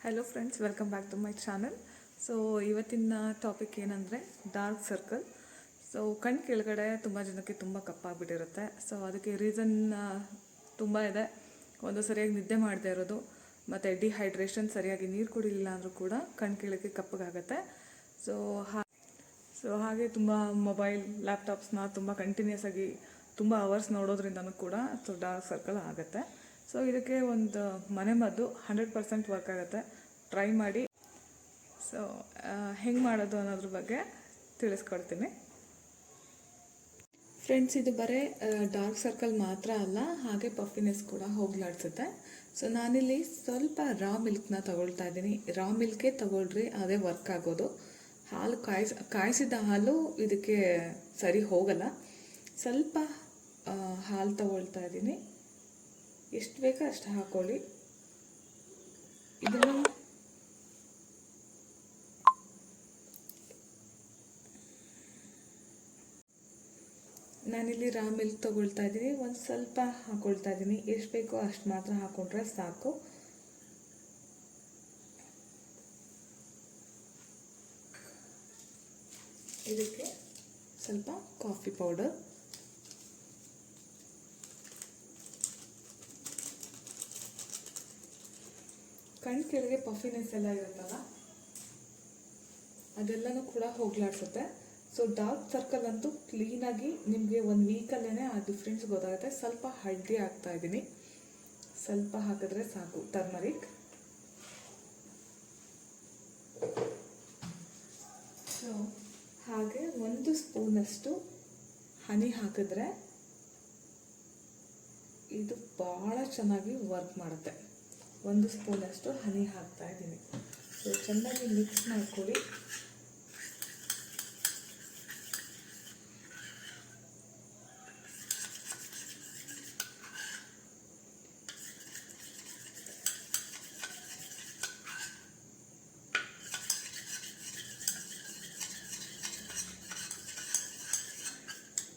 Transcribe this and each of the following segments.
Hello friends, welcome back to my channel. So ಇವತ್ತಿನ topic ಏನಂದರೆ dark circle. So ಕಣ್ಣು ಕೆಳಗಡೆ ತುಂಬ ಜನಕ್ಕೆ ತುಂಬ ಕಪ್ಪಾಗ್ಬಿಟ್ಟಿರುತ್ತೆ. ಸೊ ಅದಕ್ಕೆ ರೀಸನ್ ತುಂಬ ಇದೆ. ಒಂದು ಸರಿಯಾಗಿ ನಿದ್ದೆ ಮಾಡದೇ ಇರೋದು, ಮತ್ತು ಡಿಹೈಡ್ರೇಷನ್, ಸರಿಯಾಗಿ ನೀರು ಕುಡಿಲಿಲ್ಲ ಅಂದರೂ ಕೂಡ ಕಣ್ಣು ಕೆಳಗೆ ಕಪ್ಪಗಾಗುತ್ತೆ. ಸೊ ಹಾಗೆ ತುಂಬ ಮೊಬೈಲ್, ಲ್ಯಾಪ್ಟಾಪ್ಸ್ನ ತುಂಬ ಕಂಟಿನ್ಯೂಸ್ ಆಗಿ ತುಂಬ ಅವರ್ಸ್ ನೋಡೋದ್ರಿಂದನೂ ಕೂಡ ಡಾರ್ಕ್ ಸರ್ಕಲ್ ಆಗುತ್ತೆ. ಸೊ ಇದಕ್ಕೆ ಒಂದು ಮನೆಮದ್ದು 100% ವರ್ಕ್ ಆಗುತ್ತೆ. ಟ್ರೈ ಮಾಡಿ. ಸೊ ಹೆಂಗೆ ಮಾಡೋದು ಅನ್ನೋದ್ರ ಬಗ್ಗೆ ತಿಳಿಸ್ಕೊಡ್ತೀನಿ ಫ್ರೆಂಡ್ಸ್. ಇದು ಬರೀ ಡಾರ್ಕ್ ಸರ್ಕಲ್ ಮಾತ್ರ ಅಲ್ಲ, ಹಾಗೆ ಪಫಿನೆಸ್ ಕೂಡ ಹೋಗ್ಲಾಡ್ಸುತ್ತೆ. ಸೊ ನಾನಿಲ್ಲಿ ಸ್ವಲ್ಪ ರಾ ಮಿಲ್ಕ್ನ ತಗೊಳ್ತಾ ಇದ್ದೀನಿ. ರಾ ಮಿಲ್ಕೇ ತಗೊಳ್ರಿ, ಅದೇ ವರ್ಕ್ ಆಗೋದು. ಹಾಲು ಕಾಯಿಸಿದ ಹಾಲು ಇದಕ್ಕೆ ಸರಿ ಹೋಗಲ್ಲ. ಸ್ವಲ್ಪ ಹಾಲು ತಗೊಳ್ತಾ ಇದ್ದೀನಿ. ಎಷ್ಟು ಬೇಕೋ ಅಷ್ಟು ಹಾಕೊಳ್ಳಿ. ಇದನ್ನು ನಾನಿಲ್ಲಿ ರಾ ಮಿಲ್ಕ್ ತೊಗೊಳ್ತಾ ಇದ್ದೀನಿ. ಒಂದು ಸ್ವಲ್ಪ ಹಾಕೊಳ್ತಾ ಇದ್ದೀನಿ. ಎಷ್ಟು ಬೇಕೋ ಅಷ್ಟು ಮಾತ್ರ ಹಾಕೊಂಡ್ರೆ ಸಾಕು. ಇದಕ್ಕೆ ಸ್ವಲ್ಪ ಕಾಫಿ ಪೌಡರ್, ಕಣ್ಣು ಕೆಳಗೆ ಪಫಿನೆಸ್ ಎಲ್ಲ ಇರುತ್ತಲ್ಲ, ಅದೆಲ್ಲನೂ ಕೂಡ ಹೋಗ್ಲಾಡ್ಸುತ್ತೆ. ಸೊ ಡಾರ್ಕ್ ಸರ್ಕಲ್ ಅಂತೂ ಕ್ಲೀನಾಗಿ ನಿಮಗೆ ಒಂದು ವೀಕಲ್ಲೇ ಆ ಡಿಫ್ರೆನ್ಸ್ ಗೊತ್ತಾಗುತ್ತೆ. ಸ್ವಲ್ಪ ಹಳದಿ ಹಾಕ್ತಾ ಇದ್ದೀನಿ. ಸ್ವಲ್ಪ ಹಾಕಿದ್ರೆ ಸಾಕು, ಟರ್ಮರಿಕ್. ಸೊ ಹಾಗೆ 1 ಸ್ಪೂನಷ್ಟು ಹನಿ ಹಾಕಿದ್ರೆ ಇದು ಭಾಳ ಚೆನ್ನಾಗಿ ವರ್ಕ್ ಮಾಡುತ್ತೆ. 1 ಸ್ಪೂನಷ್ಟು ಹನಿ ಹಾಕ್ತಾ ಇದ್ದೀನಿ. ಸೊ ಚೆನ್ನಾಗಿ ಮಿಕ್ಸ್ ಮಾಡ್ಕೊಳ್ಳಿ.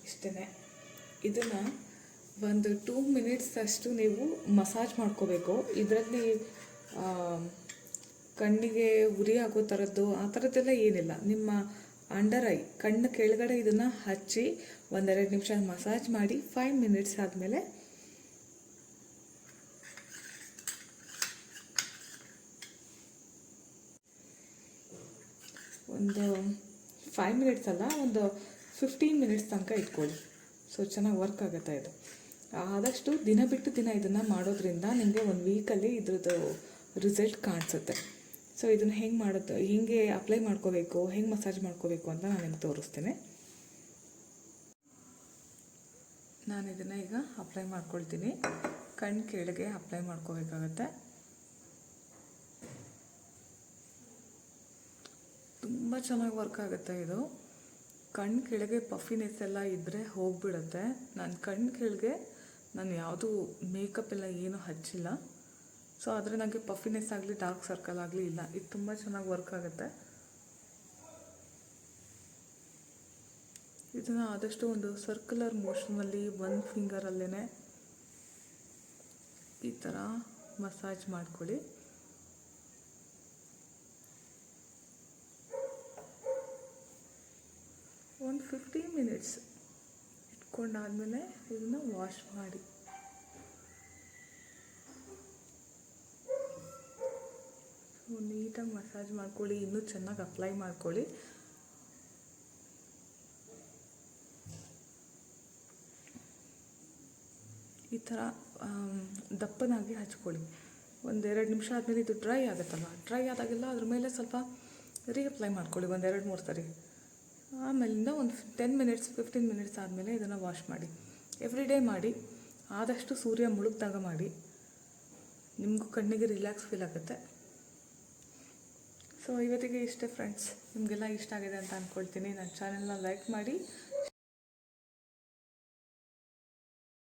ಇಷ್ಟೇ. ಇದನ್ನು ಒಂದು 2 ಮಿನಿಟ್ಸ್ ಅಷ್ಟು ನೀವು ಮಸಾಜ್ ಮಾಡ್ಕೋಬೇಕು. ಇದರಲ್ಲಿ ಕಣ್ಣಿಗೆ ಉರಿ ಆಗೋ ಥರದ್ದು ಆ ಥರದ್ದೆಲ್ಲ ಏನಿಲ್ಲ. ನಿಮ್ಮ ಅಂಡರ್ ಐ, ಕಣ್ಣು ಕೆಳಗಡೆ ಇದನ್ನು ಹಚ್ಚಿ 1-2 ನಿಮಿಷ ಮಸಾಜ್ ಮಾಡಿ 5 ಮಿನಿಟ್ಸ್ ಆದಮೇಲೆ ಒಂದು 5 ಮಿನಿಟ್ಸ್ ಅಲ್ಲ, ಒಂದು 15 ಮಿನಿಟ್ಸ್ ತನಕ ಇಟ್ಕೊಳ್ಳಿ. ಸೊ ಚೆನ್ನಾಗಿ ವರ್ಕ್ ಆಗುತ್ತೆ ಇದು. ಆದಷ್ಟು ದಿನ ಬಿಟ್ಟು ದಿನ ಇದನ್ನು ಮಾಡೋದ್ರಿಂದ ನಿಮಗೆ 1 ವೀಕಲ್ಲಿ ಇದ್ರದ್ದು ರಿಸಲ್ಟ್ ಕಾಣಿಸುತ್ತೆ. ಸೊ ಇದನ್ನು ಹೆಂಗೆ ಮಾಡೋದು, ಹಿಂಗೆ ಅಪ್ಲೈ ಮಾಡ್ಕೋಬೇಕು, ಹೆಂಗೆ ಮಸಾಜ್ ಮಾಡ್ಕೋಬೇಕು ಅಂತ ನಾನು ನಿಮ್ಗೆ ತೋರಿಸ್ತೀನಿ. ನಾನು ಇದನ್ನು ಈಗ ಅಪ್ಲೈ ಮಾಡ್ಕೊಳ್ತೀನಿ. ಕಣ್ಣು ಕೆಳಗೆ ಅಪ್ಲೈ ಮಾಡ್ಕೋಬೇಕಾಗತ್ತೆ. ತುಂಬ ಚೆನ್ನಾಗಿ ವರ್ಕ್ ಆಗುತ್ತೆ ಇದು. ಕಣ್ಣು ಕೆಳಗೆ ಪಫಿನೆಸ್ ಎಲ್ಲ ಇದ್ದರೆ ಹೋಗಿಬಿಡುತ್ತೆ. ನಾನು ಕಣ್ಣು ಕೆಳಗೆ ಯಾವುದೂ ಮೇಕಪ್ ಎಲ್ಲ ಏನೂ ಹಚ್ಚಿಲ್ಲ. ಸೊ ಆದರೆ ನನಗೆ ಪಫಿನೆಸ್ ಆಗಲಿ ಡಾರ್ಕ್ ಸರ್ಕಲ್ ಆಗಲಿ ಇಲ್ಲ. ಇದು ತುಂಬ ಚೆನ್ನಾಗಿ ವರ್ಕ್ ಆಗುತ್ತೆ. ಇದನ್ನು ಆದಷ್ಟು ಒಂದು ಸರ್ಕ್ಯುಲರ್ ಮೋಷನಲ್ಲಿ 1 ಫಿಂಗರಲ್ಲೇ ಈ ಥರ ಮಸಾಜ್ ಮಾಡ್ಕೊಳ್ಳಿ. ಒಂದು 15 ಮಿನಿಟ್ಸ್ ಇಟ್ಕೊಂಡಾದಮೇಲೆ ಇದನ್ನು ವಾಶ್ ಮಾಡಿ. ನೀಟಾಗಿ ಮಸಾಜ್ ಮಾಡ್ಕೊಳ್ಳಿ. ಇನ್ನೂ ಚೆನ್ನಾಗಿ ಅಪ್ಲೈ ಮಾಡ್ಕೊಳ್ಳಿ. ಈ ಥರ ದಪ್ಪನಾಗಿ ಹಚ್ಕೊಳ್ಳಿ. 1-2 ನಿಮಿಷ ಆದಮೇಲೆ ಇದು ಡ್ರೈ ಆಗುತ್ತಲ್ಲ, ಡ್ರೈ ಆದಾಗೆಲ್ಲ ಅದ್ರ ಮೇಲೆ ಸ್ವಲ್ಪ ರೀಅಪ್ಲೈ ಮಾಡ್ಕೊಳ್ಳಿ 1-2-3 ಸರಿ. ಆಮೇಲಿಂದ ಒಂದು 10 ಮಿನಿಟ್ಸ್ 15 ಮಿನಿಟ್ಸ್ ಆದಮೇಲೆ ಇದನ್ನು ವಾಶ್ ಮಾಡಿ. ಎವ್ರಿ ಡೇ ಮಾಡಿ. ಆದಷ್ಟು ಸೂರ್ಯ ಮುಳುಗ್ದಾಗ ಮಾಡಿ. ನಿಮಗೂ ಕಣ್ಣಿಗೆ ರಿಲ್ಯಾಕ್ಸ್ ಫೀಲ್ ಆಗುತ್ತೆ. ಸೊ ಇವತ್ತಿಗೆ ಇಷ್ಟೇ ಫ್ರೆಂಡ್ಸ್. ನಿಮಗೆಲ್ಲ ಇಷ್ಟ ಆಗಿದೆ ಅಂತ ಅಂದ್ಕೊಳ್ತೀನಿ. ನನ್ನ ಚಾನೆಲ್ನ ಲೈಕ್ ಮಾಡಿ,